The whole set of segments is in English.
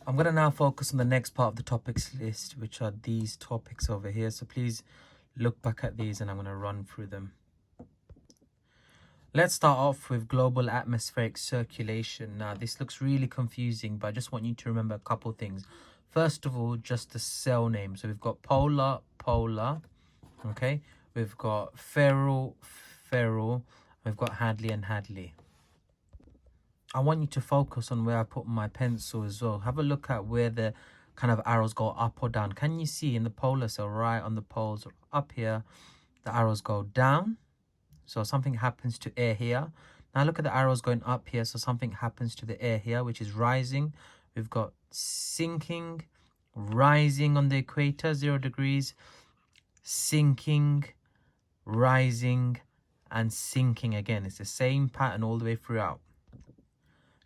I'm going to now focus on the next part of the topics list, which are these topics over here. So please look back at these and I'm going to run through them. Let's start off with global atmospheric circulation. Now, this looks really confusing, but I just want you to remember a couple things. First of all, just the cell name. So we've got polar, polar, okay? We've got ferro, ferro. We've got Hadley and Hadley. I want you to focus on where I put my pencil as well. Have a look at where the kind of arrows go up or down. Can you see in the polar cell, right on the poles up here, the arrows go down? So something happens to air here. Now look at the arrows going up here. So something happens to the air here, which is rising. We've got sinking, rising on the equator, 0 degrees, sinking, rising, and sinking again. It's the same pattern all the way throughout.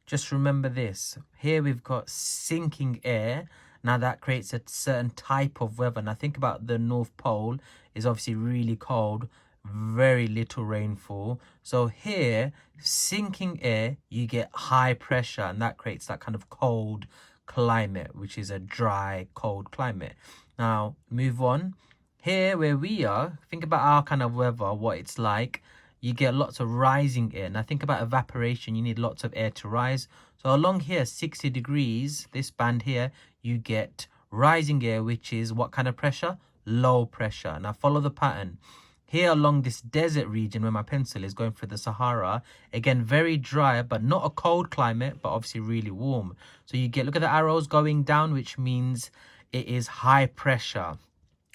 Just remember this. Here we've got sinking air. Now that creates a certain type of weather. Now think about the North Pole is obviously really cold, very little rainfall. So here, sinking air, you get high pressure, and that creates that kind of cold climate, which is a dry, cold climate. Now move on. Here where we are, think about our kind of weather, what it's like. You get lots of rising air. Now think about evaporation. You need lots of air to rise. So along here, 60 degrees, this band here, you get rising air, which is what kind of pressure? Low pressure. Now follow the pattern. Here along this desert region where my pencil is going through the Sahara, again, very dry, but not a cold climate, but obviously really warm. So you get, look at the arrows going down, which means it is high pressure.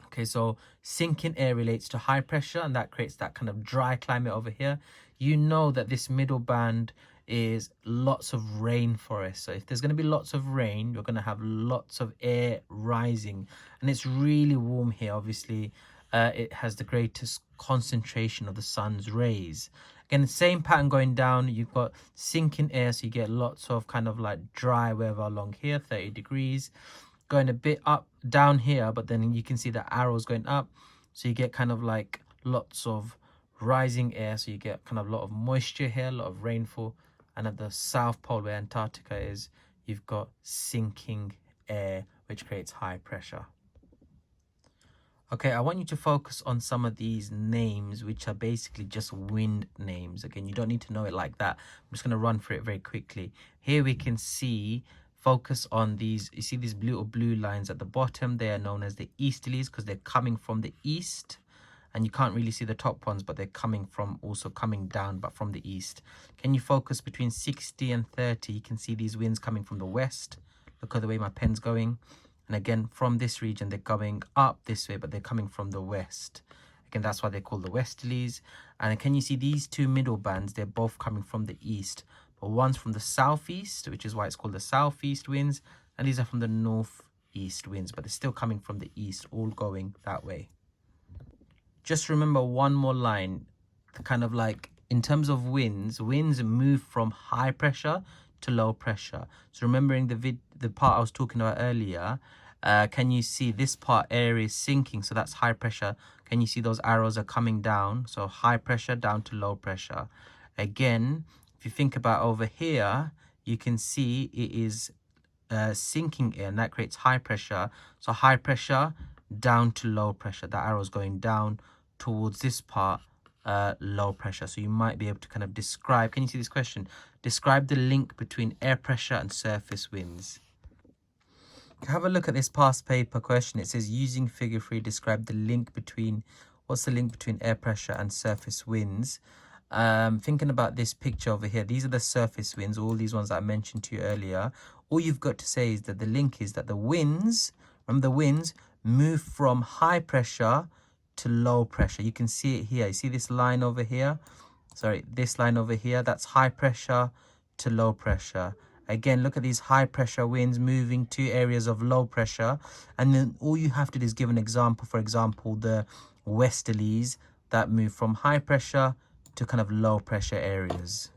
Okay, so sinking air relates to high pressure, and that creates that kind of dry climate over here. You know that this middle band is lots of rainforest. So if there's going to be lots of rain, you're going to have lots of air rising. And it's really warm here, obviously. It has the greatest concentration of the sun's rays. Again, the same pattern going down. You've got sinking air, so you get lots of kind of like dry weather along here, 30 degrees. Going a bit up down here, but then you can see the arrows going up, so you get kind of like lots of rising air, so you get kind of a lot of moisture here, a lot of rainfall. And at the South Pole where Antarctica is, you've got sinking air, which creates high pressure. Okay, I want you to focus on some of these names, which are basically just wind names. Again, you don't need to know it like that. I'm just going to run through it very quickly. Here we can see, focus on these. You see these blue lines at the bottom. They are known as the easterlies because they're coming from the east. And you can't really see the top ones, but they're coming from, also coming down, but from the east. Can you focus between 60 and 30? You can see these winds coming from the west. Look at the way my pen's going. And again, from this region, they're going up this way, but they're coming from the west. Again, that's why they're called the westerlies. And can you see these two middle bands? They're both coming from the east. But one's from the southeast, which is why it's called the southeast winds. And these are from the northeast winds, but they're still coming from the east, all going that way. Just remember one more line, kind of like in terms of winds move from high pressure to low pressure. So remembering the part I was talking about earlier, can you see this part area is sinking? So that's high pressure. Can you see those arrows are coming down? So high pressure down to low pressure. Again, if you think about over here, you can see it is sinking air, and that creates high pressure. So high pressure down to low pressure. That arrow is going down towards this part, low pressure. So you might be able to kind of describe, can you see this question? Describe the link between air pressure and surface winds. Have a look at this past paper question. It says, using figure 3, describe the link between, what's the link between air pressure and surface winds? Thinking about this picture over here, these are the surface winds, all these ones that I mentioned to you earlier. All you've got to say is that the link is that the winds, remember the winds, move from high pressure to low pressure. You can see it here. You see this line over here? Sorry, this line over here, that's high pressure to low pressure. Again, look at these high pressure winds moving to areas of low pressure. And then all you have to do is give an example. For example, the westerlies that move from high pressure to kind of low pressure areas.